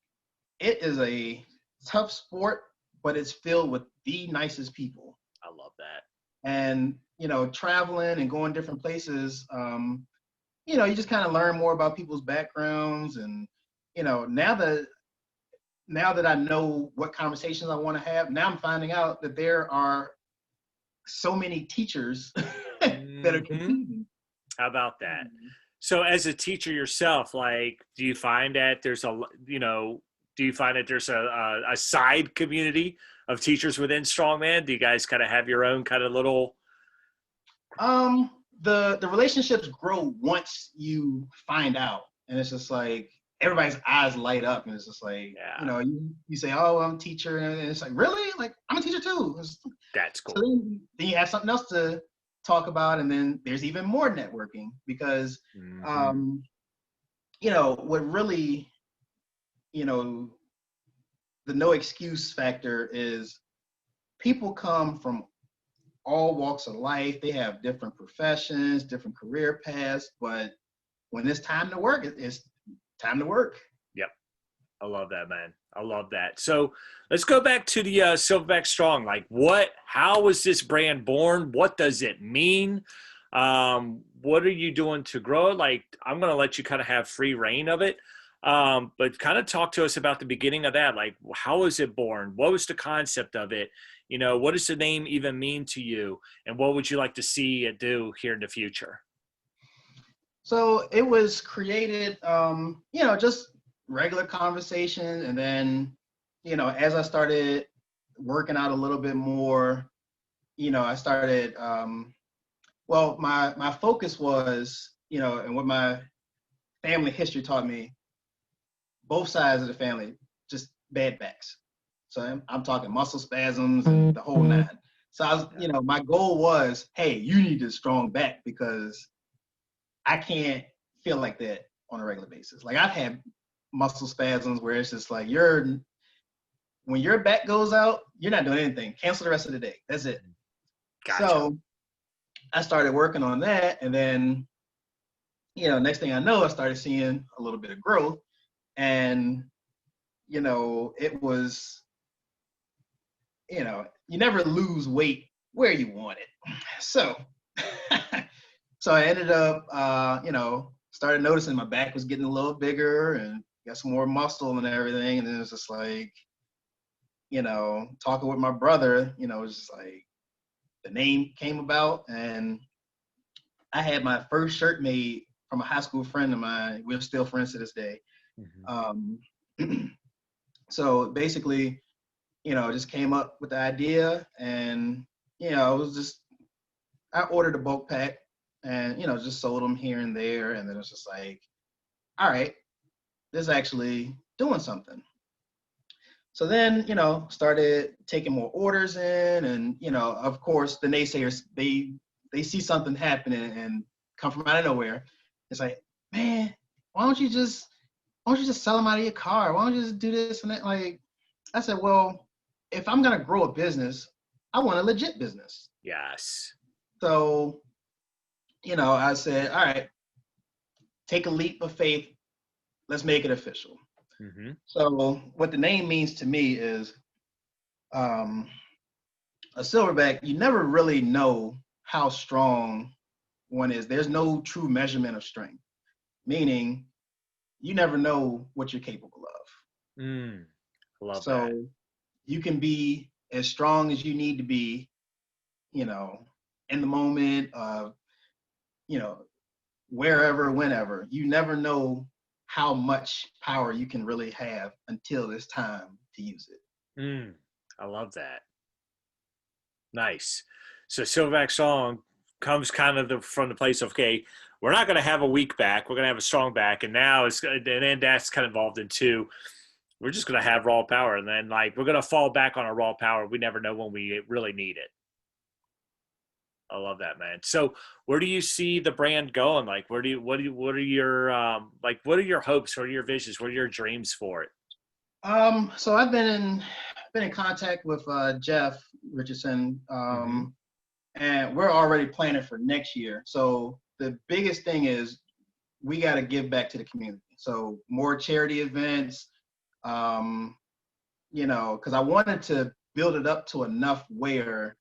It is a tough sport, but it's filled with the nicest people. I love that. And traveling and going different places, you just kind of learn more about people's backgrounds. And now that I know what conversations I want to have, now I'm finding out that there are so many teachers that are Hmm. competing. How about that? So as a teacher yourself, like, do you find that there's do you find that there's a side community of teachers within strongman? Do you guys kind of have your own kind of little? The relationships grow once you find out, and it's just like everybody's eyes light up, and it's just like, you say, oh, I'm a teacher, and it's like, really? Like, I'm a teacher too. That's cool. So then you have something else to talk about, and then there's even more networking because, what really, the no excuse factor is people come from all walks of life. They have different professions, different career paths, but when it's time to work, it's time to work. Yep. I love that, man. I love that. So let's go back to the Silverback Strong. Like, how was this brand born? What does it mean? What are you doing to grow it? Like, I'm going to let you kind of have free reign of it. But kind of talk to us about the beginning of that. Like, how was it born? What was the concept of it? What does the name even mean to you? And what would you like to see it do here in the future? So it was created, just regular conversation. And then, as I started working out a little bit more, I started, my focus was, and what my family history taught me, both sides of the family, just bad backs. So I'm talking muscle spasms and the whole nine. So I was, my goal was, hey, you need a strong back because I can't feel like that on a regular basis. Like I've had muscle spasms where it's just like when your back goes out, you're not doing anything. Cancel the rest of the day. That's it. Gotcha. So I started working on that, and then, next thing I know, I started seeing a little bit of growth, and it was, you never lose weight where you want it. So, so I ended up, started noticing my back was getting a little bigger and got some more muscle and everything. And then it was just like, talking with my brother, it was just like the name came about, and I had my first shirt made from a high school friend of mine. We're still friends to this day. So basically, just came up with the idea, and, it was just, I ordered a bulk pack and, just sold them here and there. And then it's just like, all right, this is actually doing something. So then, started taking more orders in, and, of course, the naysayers, they see something happening and come from out of nowhere. It's like, man, why don't you just sell them out of your car? Why don't you just do this and that? Like, I said, well, if I'm going to grow a business, I want a legit business. Yes. So, I said, all right, take a leap of faith. Let's make it official. So what the name means to me is a silverback, you never really know how strong one is. There's no true measurement of strength, meaning you never know what you're capable of. I love so that. You can be as strong as you need to be, in the moment of, wherever, whenever. You never know how much power you can really have until it's time to use it. I love that. Nice. So Silverback Strong comes kind of from the place of, okay, we're not going to have a weak back. We're going to have a strong back. And now and then that's kind of involved in two. We're just going to have raw power. And then we're going to fall back on our raw power. We never know when we really need it. I love that, man. So where do you see the brand going? Like, what are your hopes? What are your visions? What are your dreams for it? So I've been in contact with Jeff Richardson, and we're already planning for next year. So the biggest thing is we got to give back to the community. So more charity events, because I wanted to build it up to enough where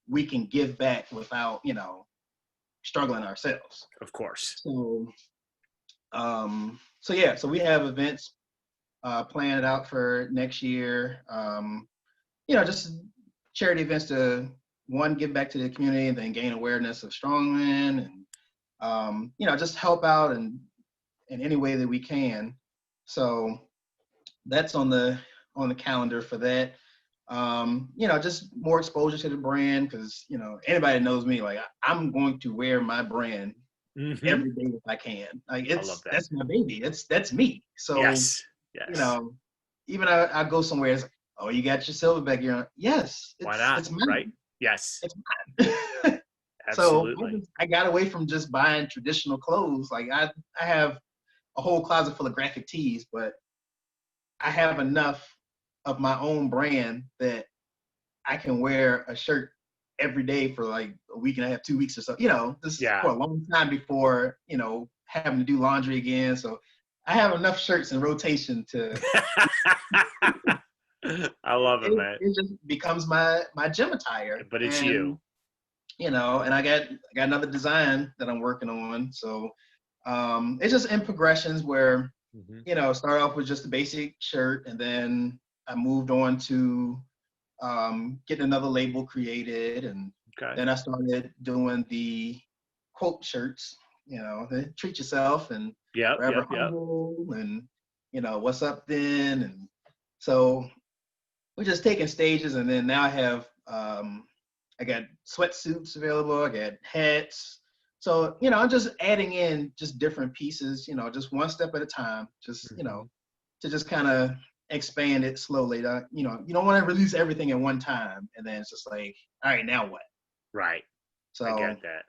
we can give back without, struggling ourselves. Of course. So so we have events planned out for next year. Just charity events to, one, give back to the community, and then gain awareness of strongman, and just help out in any way that we can. So that's on the calendar for that. Just more exposure to the brand because anybody knows me. Like I'm going to wear my brand Mm-hmm. every day if I can. Like I love that. that's my baby. That's me. So Yes. you Yes. know, even I go somewhere. It's like, oh, you got your Silverback here. Yes, Why not? it's mine. Right? Yes. It's mine. So Absolutely. I got away from just buying traditional clothes. Like I have a whole closet full of graphic tees, but I have enough of my own brand that I can wear a shirt every day for like a week and a half, 2 weeks or so, just Yeah. for a long time before, having to do laundry again. So I have enough shirts in rotation to I love it, man. it just becomes my gym attire. But it's And you. and I got another design that I'm working on. So it's just in progressions where, Mm-hmm. start off with just a basic shirt, and then I moved on to getting another label created, and Okay. then I started doing the quote shirts, the treat yourself and Yep. forever Yep. Yep. humble, and what's up then, and so we're just taking stages, and then now I got sweatsuits available, I got hats. So, I'm just adding in just different pieces, just one step at a time, just, Mm-hmm. to just kind of expand it slowly. You don't want to release everything at one time. And then it's just like, all right, now what? Right. I So get that.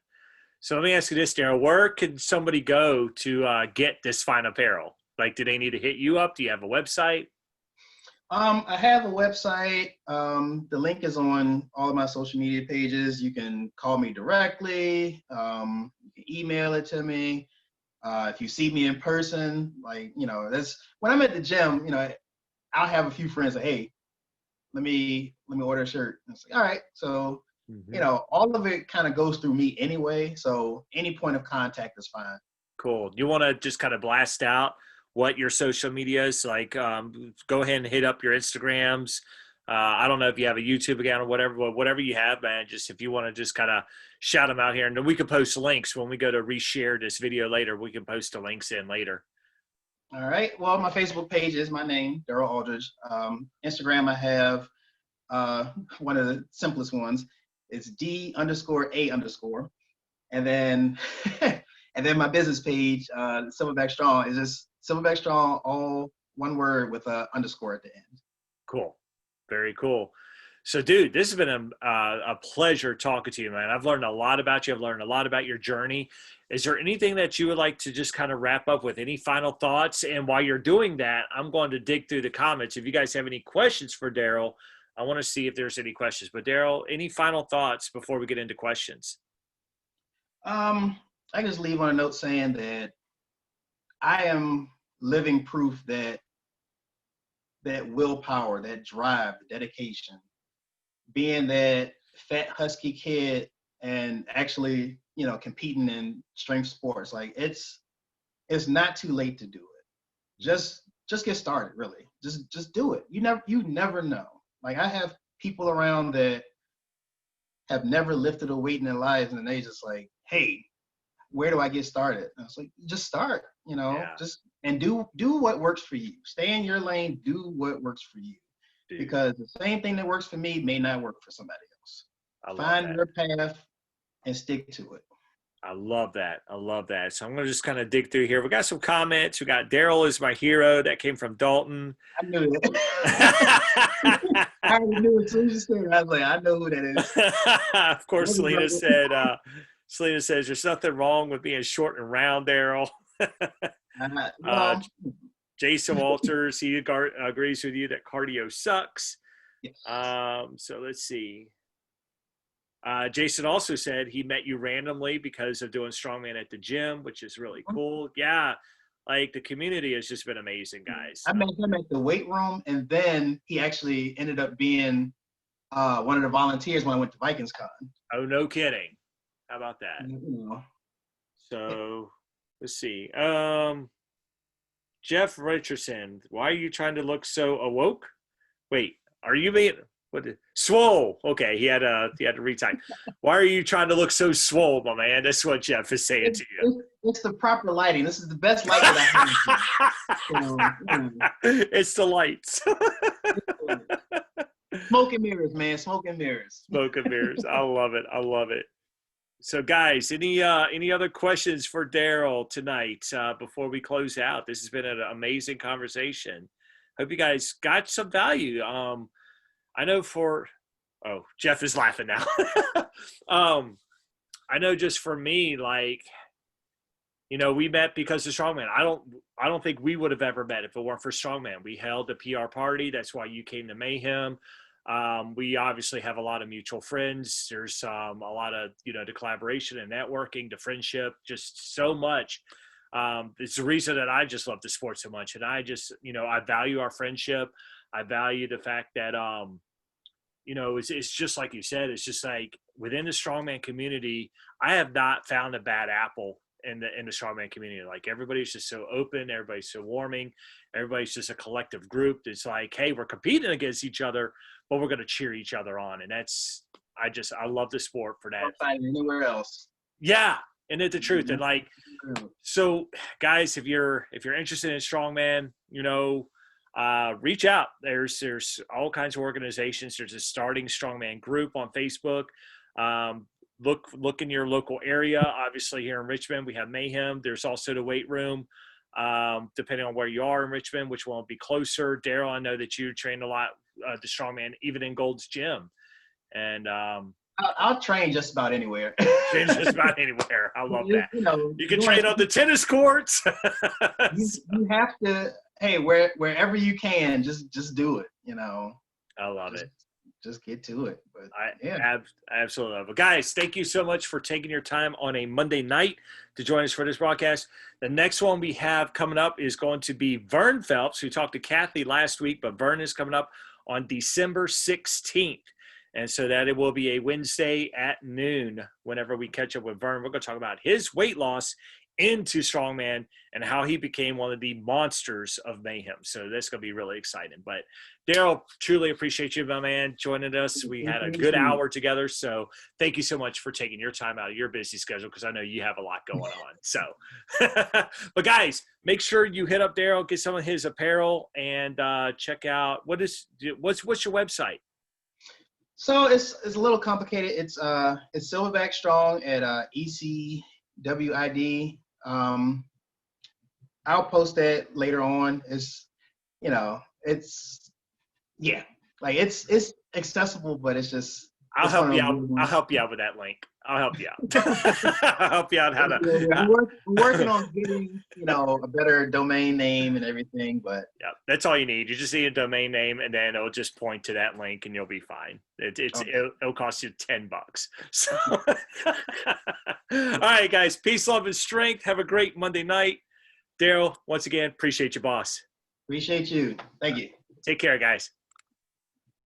So let me ask you this, Darryl. Where can somebody go to get this fine apparel? Like, do they need to hit you up? Do you have a website? I have a website. The link is on all of my social media pages. You can call me directly. You can email it to me. If you see me in person, like, that's when I'm at the gym, I'll have a few friends like, hey, let me order a shirt. And it's like, all right. So, Mm-hmm. all of it kind of goes through me anyway. So any point of contact is fine. Cool. You want to just kind of blast out what your social media is like? Go ahead and hit up your Instagrams. I don't know if you have a YouTube account or whatever, but whatever you have, man. Just if you want to just kind of shout them out here, and then we can post links when we go to reshare this video later. We can post the links in later. All right. Well, my Facebook page is my name, Darryl Aldridge. Instagram, I have one of the simplest ones. It's D_A_. And then and then my business page, Silverback Strong, is just Silverback Strong, all one word with a underscore at the end. Cool. Very cool. So, dude, this has been a pleasure talking to you, man. I've learned a lot about you. I've learned a lot about your journey. Is there anything that you would like to just kind of wrap up with? Any final thoughts? And while you're doing that, I'm going to dig through the comments. If you guys have any questions for Darryl, I want to see if there's any questions. But Darryl, any final thoughts before we get into questions? I just leave on a note saying that I am living proof that willpower, that drive, the dedication, being that fat husky kid and actually competing in strength sports, like it's not too late to do it. Just get started, really. Just do it. You never know. Like I have people around that have never lifted a weight in their lives, and they just like, hey, where do I get started? And it's like, just start, Yeah, just and do what works for you. Stay in your lane, do what works for you. dude. Because the same thing that works for me may not work for somebody else. I love Find that. your path and stick to it. I love that. I love that. So I'm going to just kind of dig through here. We got some comments. We got Darryl is my hero. That came from Dalton. I knew it. I already knew it as soon as you said it. I was like, I know who that is. Of course, Selena says, there's nothing wrong with being short and round, Darryl. uh, Well, Jason Walters, he agrees with you that cardio sucks. yes. So let's see. Jason also said he met you randomly because of doing strongman at the gym, which is really cool. Yeah, like the community has just been amazing, guys. I met him at the weight room, and then he actually ended up being one of the volunteers when I went to Vikings Con. Oh, no kidding. How about that? You So let's see. Jeff Richardson, why are you trying to look so awoke? Wait, are you being swole? Okay, he had to retype. Why are you trying to look so swole, my man? That's what Jeff is saying to you. it's the proper lighting. This is the best light that I have. It's the lights. Smoke and mirrors, man. Smoke and mirrors. Smoke and mirrors. I love it. I love it. So, guys, any other questions for Darryl tonight before we close out? This has been an amazing conversation. Hope you guys got some value. I know Jeff is laughing now. I know just for me, like, we met because of Strongman. I don't think we would have ever met if it weren't for Strongman. We held a PR party. That's why you came to Mayhem. We obviously have a lot of mutual friends. There's a lot of, the collaboration and networking, the friendship, just so much. It's the reason that I just love the sport so much. And I just, I value our friendship. I value the fact that, it's just like you said, it's just like within the Strongman community, I have not found a bad apple in the Strongman community. Like, everybody's just so open. Everybody's so warming. Everybody's just a collective group. It's like, hey, we're competing against each other, but we're going to cheer each other on. And I love the sport for that. Not anywhere else. Yeah. And it's the truth. And like, so guys, if you're interested in Strongman, reach out. There's all kinds of organizations. There's a starting Strongman group on Facebook. Look in your local area. Obviously here in Richmond, we have Mayhem. There's also the weight room. Depending on where you are in Richmond, which one will be closer. Darryl, I know that you train a lot, the Strongman, even in Gold's Gym. And I'll train just about anywhere. Train just about anywhere. I love that. You can train on the tennis courts. you have to. Hey, wherever you can, just do it. I love it. Just get to it. But I absolutely love it. Guys, thank you so much for taking your time on a Monday night to join us for this broadcast. The next one we have coming up is going to be Vern Phelps, who talked to Kathy last week, but Vern is coming up on December 16th. And so that it will be a Wednesday at noon whenever we catch up with Vern. We're going to talk about his weight loss into Strongman and how he became one of the monsters of Mayhem. So that's going to be really exciting. But Darryl, truly appreciate you, my man, joining us. We had a good hour together. So thank you so much for taking your time out of your busy schedule, because I know you have a lot going on. So, but guys, make sure you hit up Darryl, get some of his apparel, and check out what's your website? So it's a little complicated. It's Silverback Strong at ECWID. I'll post that later on. It's accessible, but it's just. I'll help you out. I'll help you out with that link. I'll help you out. I'll help you out how to. I'm working on getting a better domain name and everything, but yeah, that's all you need. You just need a domain name, and then it'll just point to that link, and you'll be fine. It'll cost you $10. So, all right, guys. Peace, love, and strength. Have a great Monday night. Darryl, once again, appreciate you, boss. Appreciate you. Thank you. Take care, guys.